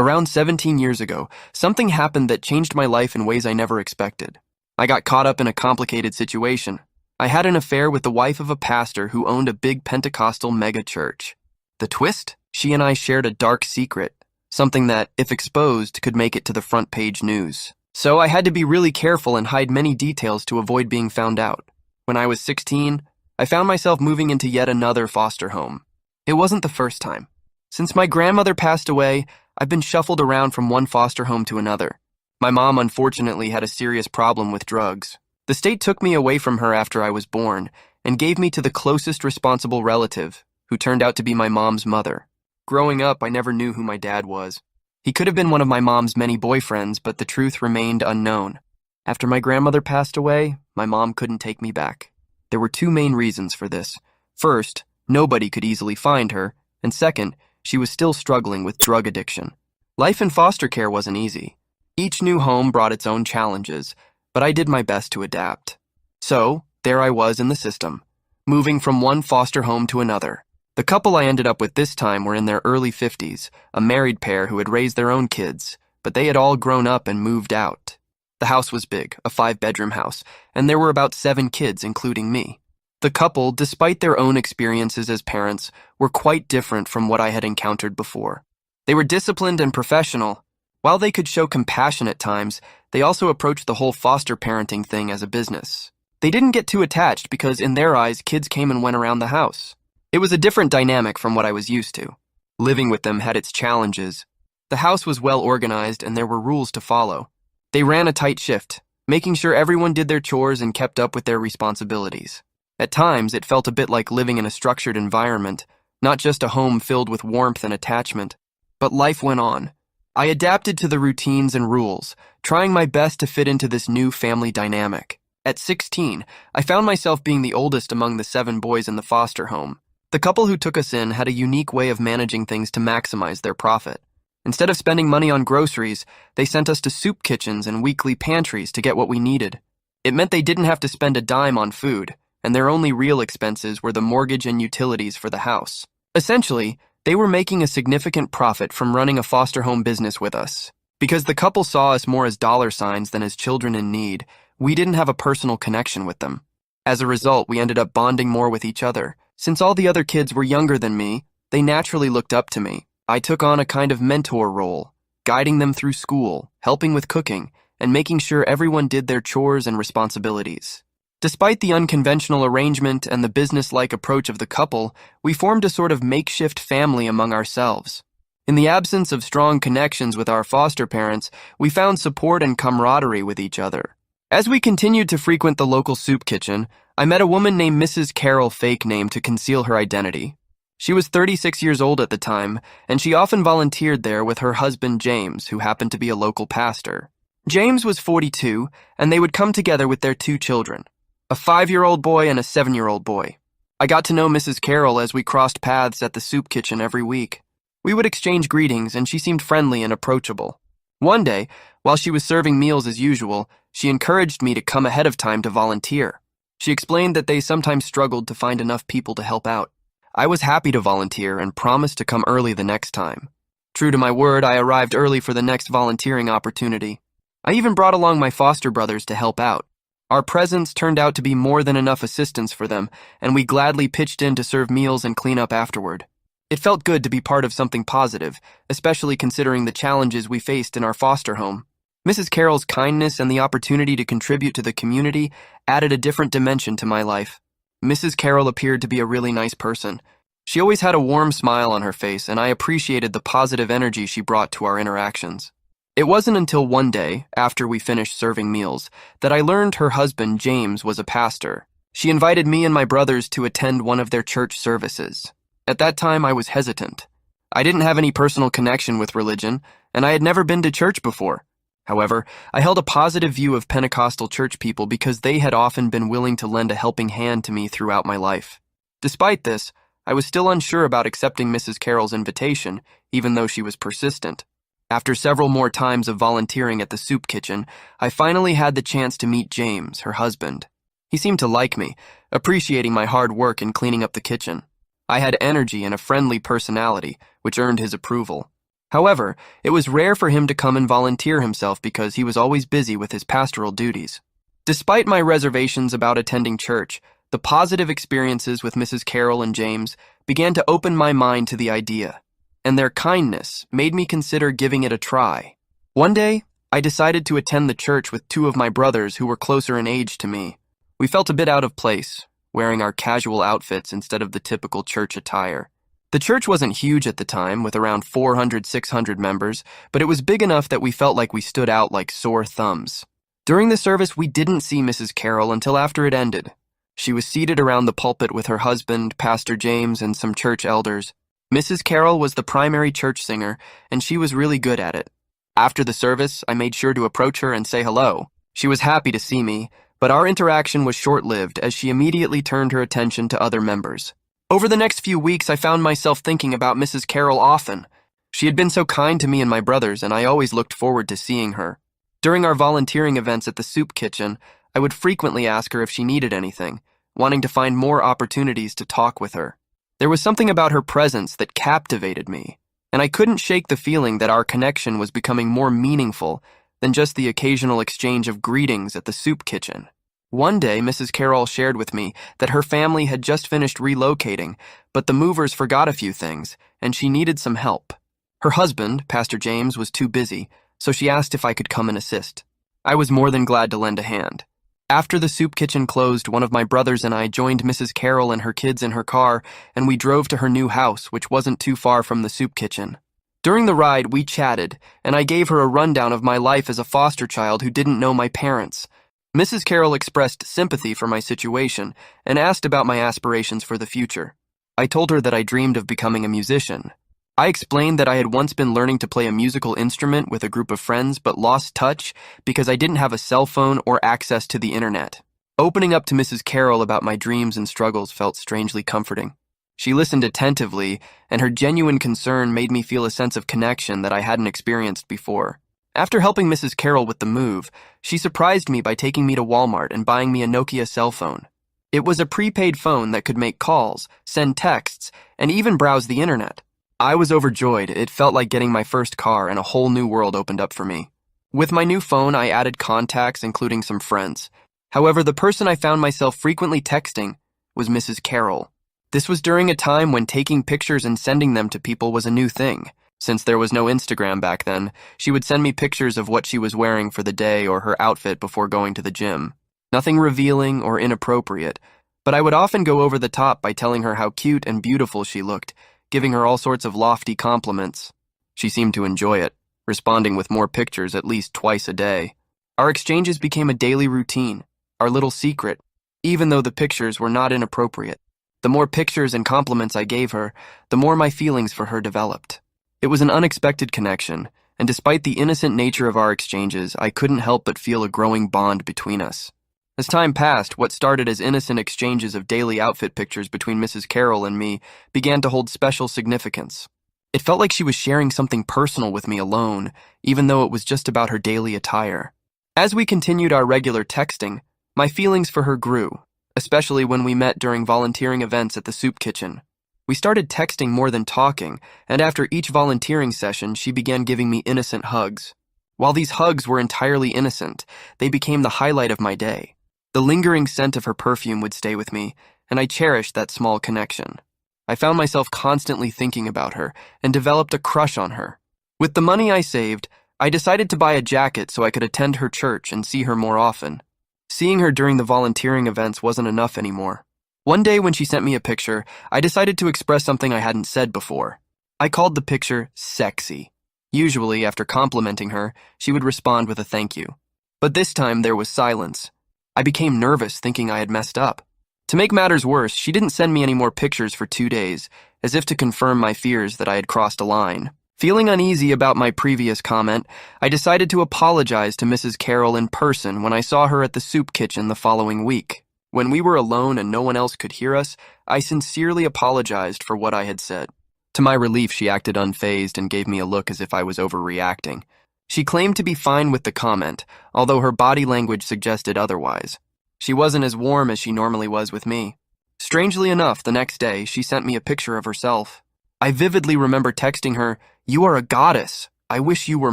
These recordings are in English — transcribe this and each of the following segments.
Around 17 years ago, something happened that changed my life in ways I never expected. I got caught up in a complicated situation. I had an affair with the wife of a pastor who owned a big Pentecostal mega church. The twist? She and I shared a dark secret, something that, if exposed, could make it to the front page news. So I had to be really careful and hide many details to avoid being found out. When I was 16, I found myself moving into yet another foster home. It wasn't the first time. Since my grandmother passed away, I've been shuffled around from one foster home to another. My mom unfortunately had a serious problem with drugs. The state took me away from her after I was born and gave me to the closest responsible relative, who turned out to be my mom's mother. Growing up, I never knew who my dad was. He could have been one of my mom's many boyfriends, but the truth remained unknown. After my grandmother passed away, my mom couldn't take me back. There were two main reasons for this. First, nobody could easily find her, and second, she was still struggling with drug addiction. Life in foster care wasn't easy. Each new home brought its own challenges, but I did my best to adapt. So, there I was in the system, moving from one foster home to another. The couple I ended up with this time were in their early 50s, a married pair who had raised their own kids, but they had all grown up and moved out. The house was big, a 5-bedroom house, and there were about 7 kids, including me. The couple, despite their own experiences as parents, were quite different from what I had encountered before. They were disciplined and professional. While they could show compassion at times, they also approached the whole foster parenting thing as a business. They didn't get too attached because, in their eyes, kids came and went around the house. It was a different dynamic from what I was used to. Living with them had its challenges. The house was well organized and there were rules to follow. They ran a tight shift, making sure everyone did their chores and kept up with their responsibilities. At times, it felt a bit like living in a structured environment, not just a home filled with warmth and attachment. But life went on. I adapted to the routines and rules, trying my best to fit into this new family dynamic. At 16, I found myself being the oldest among the 7 boys in the foster home. The couple who took us in had a unique way of managing things to maximize their profit. Instead of spending money on groceries, they sent us to soup kitchens and weekly pantries to get what we needed. It meant they didn't have to spend a dime on food, and their only real expenses were the mortgage and utilities for the house. Essentially, they were making a significant profit from running a foster home business with us. Because the couple saw us more as dollar signs than as children in need, we didn't have a personal connection with them. As a result, we ended up bonding more with each other. Since all the other kids were younger than me, they naturally looked up to me. I took on a kind of mentor role, guiding them through school, helping with cooking, and making sure everyone did their chores and responsibilities. Despite the unconventional arrangement and the business-like approach of the couple, we formed a sort of makeshift family among ourselves. In the absence of strong connections with our foster parents, we found support and camaraderie with each other. As we continued to frequent the local soup kitchen, I met a woman named Mrs. Carol, fake name to conceal her identity. She was 36 years old at the time, and she often volunteered there with her husband James, who happened to be a local pastor. James was 42, and they would come together with their 2 children. A 5-year-old boy and a 7-year-old boy. I got to know Mrs. Carroll as we crossed paths at the soup kitchen every week. We would exchange greetings, and she seemed friendly and approachable. One day, while she was serving meals as usual, she encouraged me to come ahead of time to volunteer. She explained that they sometimes struggled to find enough people to help out. I was happy to volunteer and promised to come early the next time. True to my word, I arrived early for the next volunteering opportunity. I even brought along my foster brothers to help out. Our presence turned out to be more than enough assistance for them, and we gladly pitched in to serve meals and clean up afterward. It felt good to be part of something positive, especially considering the challenges we faced in our foster home. Mrs. Carroll's kindness and the opportunity to contribute to the community added a different dimension to my life. Mrs. Carroll appeared to be a really nice person. She always had a warm smile on her face, and I appreciated the positive energy she brought to our interactions. It wasn't until one day, after we finished serving meals, that I learned her husband, James, was a pastor. She invited me and my brothers to attend one of their church services. At that time, I was hesitant. I didn't have any personal connection with religion, and I had never been to church before. However, I held a positive view of Pentecostal church people because they had often been willing to lend a helping hand to me throughout my life. Despite this, I was still unsure about accepting Mrs. Carroll's invitation, even though she was persistent. After several more times of volunteering at the soup kitchen, I finally had the chance to meet James, her husband. He seemed to like me, appreciating my hard work in cleaning up the kitchen. I had energy and a friendly personality, which earned his approval. However, it was rare for him to come and volunteer himself because he was always busy with his pastoral duties. Despite my reservations about attending church, the positive experiences with Mrs. Carroll and James began to open my mind to the idea, and their kindness made me consider giving it a try. One day, I decided to attend the church with two of my brothers who were closer in age to me. We felt a bit out of place, wearing our casual outfits instead of the typical church attire. The church wasn't huge at the time, with around 400-600 members, but it was big enough that we felt like we stood out like sore thumbs. During the service, we didn't see Mrs. Carroll until after it ended. She was seated around the pulpit with her husband, Pastor James, and some church elders. Mrs. Carroll was the primary church singer, and she was really good at it. After the service, I made sure to approach her and say hello. She was happy to see me, but our interaction was short-lived as she immediately turned her attention to other members. Over the next few weeks, I found myself thinking about Mrs. Carroll often. She had been so kind to me and my brothers, and I always looked forward to seeing her. During our volunteering events at the soup kitchen, I would frequently ask her if she needed anything, wanting to find more opportunities to talk with her. There was something about her presence that captivated me, and I couldn't shake the feeling that our connection was becoming more meaningful than just the occasional exchange of greetings at the soup kitchen. One day, Mrs. Carroll shared with me that her family had just finished relocating, but the movers forgot a few things, and she needed some help. Her husband, Pastor James, was too busy, so she asked if I could come and assist. I was more than glad to lend a hand. After the soup kitchen closed, one of my brothers and I joined Mrs. Carroll and her kids in her car, and we drove to her new house, which wasn't too far from the soup kitchen. During the ride, we chatted, and I gave her a rundown of my life as a foster child who didn't know my parents. Mrs. Carroll expressed sympathy for my situation and asked about my aspirations for the future. I told her that I dreamed of becoming a musician. I explained that I had once been learning to play a musical instrument with a group of friends but lost touch because I didn't have a cell phone or access to the internet. Opening up to Mrs. Carroll about my dreams and struggles felt strangely comforting. She listened attentively, and her genuine concern made me feel a sense of connection that I hadn't experienced before. After helping Mrs. Carroll with the move, she surprised me by taking me to Walmart and buying me a Nokia cell phone. It was a prepaid phone that could make calls, send texts, and even browse the internet. I was overjoyed. It felt like getting my first car, and a whole new world opened up for me. With my new phone, I added contacts, including some friends. However, the person I found myself frequently texting was Mrs. Carroll. This was during a time when taking pictures and sending them to people was a new thing. Since there was no Instagram back then, she would send me pictures of what she was wearing for the day or her outfit before going to the gym. Nothing revealing or inappropriate, but I would often go over the top by telling her how cute and beautiful she looked, giving her all sorts of lofty compliments. She seemed to enjoy it, responding with more pictures at least twice a day. Our exchanges became a daily routine, our little secret, even though the pictures were not inappropriate. The more pictures and compliments I gave her, the more my feelings for her developed. It was an unexpected connection, and despite the innocent nature of our exchanges, I couldn't help but feel a growing bond between us. As time passed, what started as innocent exchanges of daily outfit pictures between Mrs. Carroll and me began to hold special significance. It felt like she was sharing something personal with me alone, even though it was just about her daily attire. As we continued our regular texting, my feelings for her grew, especially when we met during volunteering events at the soup kitchen. We started texting more than talking, and after each volunteering session, she began giving me innocent hugs. While these hugs were entirely innocent, they became the highlight of my day. The lingering scent of her perfume would stay with me, and I cherished that small connection. I found myself constantly thinking about her and developed a crush on her. With the money I saved, I decided to buy a jacket so I could attend her church and see her more often. Seeing her during the volunteering events wasn't enough anymore. One day when she sent me a picture, I decided to express something I hadn't said before. I called the picture sexy. Usually, after complimenting her, she would respond with a thank you. But this time there was silence. I became nervous, thinking I had messed up. To make matters worse, she didn't send me any more pictures for 2 days, as if to confirm my fears that I had crossed a line. Feeling uneasy about my previous comment, I decided to apologize to Mrs. Carroll in person when I saw her at the soup kitchen the following week. When we were alone and no one else could hear us, I sincerely apologized for what I had said. To my relief, she acted unfazed and gave me a look as if I was overreacting. She claimed to be fine with the comment, although her body language suggested otherwise. She wasn't as warm as she normally was with me. Strangely enough, the next day, she sent me a picture of herself. I vividly remember texting her, "You are a goddess. I wish you were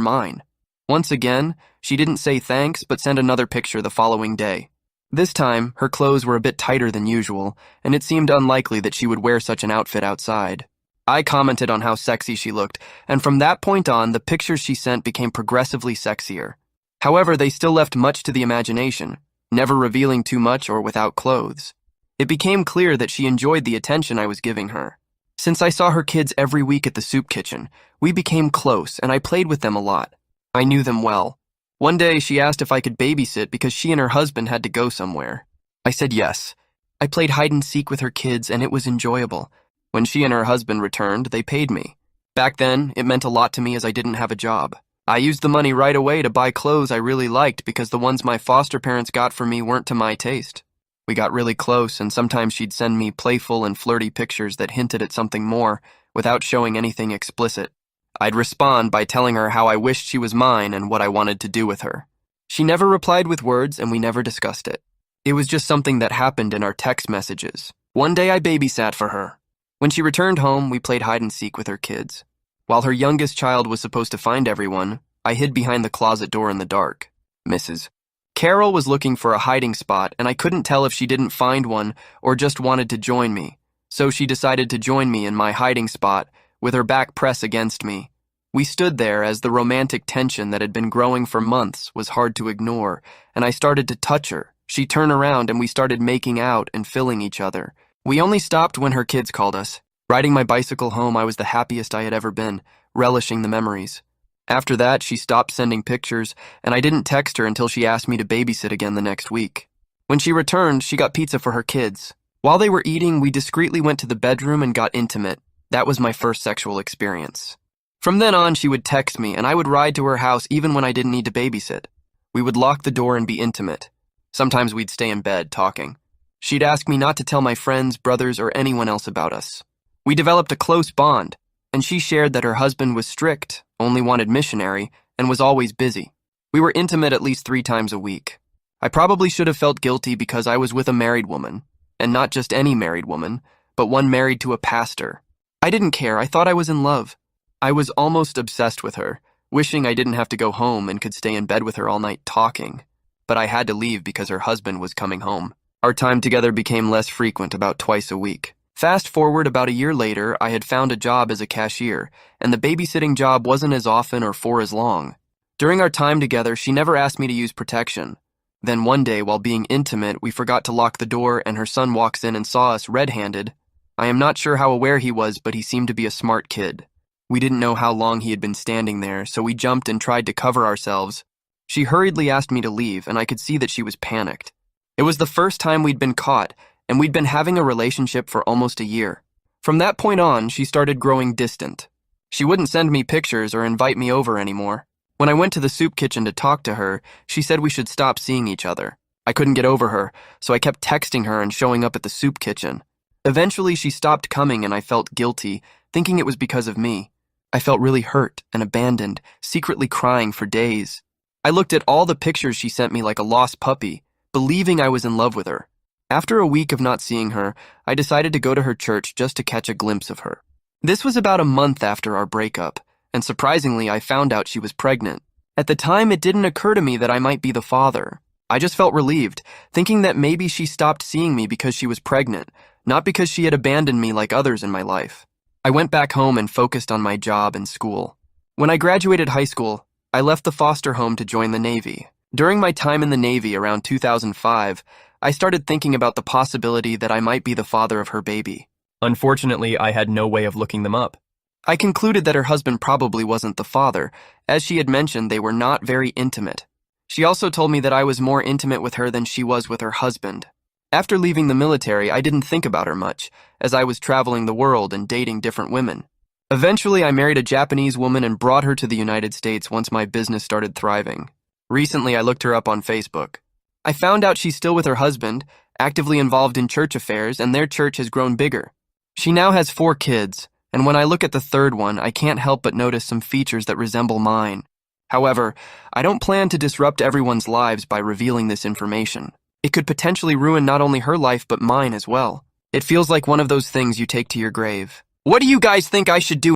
mine." Once again, she didn't say thanks but sent another picture the following day. This time, her clothes were a bit tighter than usual, and it seemed unlikely that she would wear such an outfit outside. I commented on how sexy she looked, and from that point on, the pictures she sent became progressively sexier. However, they still left much to the imagination, never revealing too much or without clothes. It became clear that she enjoyed the attention I was giving her. Since I saw her kids every week at the soup kitchen, we became close and I played with them a lot. I knew them well. One day she asked if I could babysit because she and her husband had to go somewhere. I said yes. I played hide and seek with her kids and it was enjoyable. When she and her husband returned, they paid me. Back then, it meant a lot to me as I didn't have a job. I used the money right away to buy clothes I really liked because the ones my foster parents got for me weren't to my taste. We got really close, and sometimes she'd send me playful and flirty pictures that hinted at something more without showing anything explicit. I'd respond by telling her how I wished she was mine and what I wanted to do with her. She never replied with words, and we never discussed it. It was just something that happened in our text messages. One day I babysat for her. When she returned home, we played hide and seek with her kids. While her youngest child was supposed to find everyone, I hid behind the closet door in the dark. Mrs. Carol was looking for a hiding spot, and I couldn't tell if she didn't find one or just wanted to join me. So she decided to join me in my hiding spot, with her back pressed against me. We stood there as the romantic tension that had been growing for months was hard to ignore, and I started to touch her. She turned around and we started making out and filling each other. We only stopped when her kids called us. Riding my bicycle home, I was the happiest I had ever been, relishing the memories. After that, she stopped sending pictures, and I didn't text her until she asked me to babysit again the next week. When she returned, she got pizza for her kids. While they were eating, we discreetly went to the bedroom and got intimate. That was my first sexual experience. From then on, she would text me, and I would ride to her house even when I didn't need to babysit. We would lock the door and be intimate. Sometimes we'd stay in bed talking. She'd ask me not to tell my friends, brothers, or anyone else about us. We developed a close bond, and she shared that her husband was strict, only wanted missionary, and was always busy. We were intimate at least 3 times a week. I probably should have felt guilty because I was with a married woman, and not just any married woman, but one married to a pastor. I didn't care, I thought I was in love. I was almost obsessed with her, wishing I didn't have to go home and could stay in bed with her all night talking. But I had to leave because her husband was coming home. Our time together became less frequent, about twice a week. Fast forward about a year later, I had found a job as a cashier, and the babysitting job wasn't as often or for as long. During our time together, she never asked me to use protection. Then one day, while being intimate, we forgot to lock the door and her son walks in and saw us red-handed. I am not sure how aware he was, but he seemed to be a smart kid. We didn't know how long he had been standing there, so we jumped and tried to cover ourselves. She hurriedly asked me to leave, and I could see that she was panicked. It was the first time we'd been caught, and we'd been having a relationship for almost a year. From that point on, she started growing distant. She wouldn't send me pictures or invite me over anymore. When I went to the soup kitchen to talk to her, she said we should stop seeing each other. I couldn't get over her, so I kept texting her and showing up at the soup kitchen. Eventually, she stopped coming and I felt guilty, thinking it was because of me. I felt really hurt and abandoned, secretly crying for days. I looked at all the pictures she sent me like a lost puppy, believing I was in love with her. After a week of not seeing her, I decided to go to her church just to catch a glimpse of her. This was about a month after our breakup, and surprisingly, I found out she was pregnant. At the time, it didn't occur to me that I might be the father. I just felt relieved, thinking that maybe she stopped seeing me because she was pregnant, not because she had abandoned me like others in my life. I went back home and focused on my job and school. When I graduated high school, I left the foster home to join the Navy. During my time in the Navy around 2005, I started thinking about the possibility that I might be the father of her baby. Unfortunately, I had no way of looking them up. I concluded that her husband probably wasn't the father. As she had mentioned, they were not very intimate. She also told me that I was more intimate with her than she was with her husband. After leaving the military, I didn't think about her much, as I was traveling the world and dating different women. Eventually, I married a Japanese woman and brought her to the United States once my business started thriving. Recently, I looked her up on Facebook. I found out she's still with her husband, actively involved in church affairs, and their church has grown bigger. She now has 4 kids, and when I look at the third one, I can't help but notice some features that resemble mine. However, I don't plan to disrupt everyone's lives by revealing this information. It could potentially ruin not only her life but mine as well. It feels like one of those things you take to your grave. What do you guys think I should do?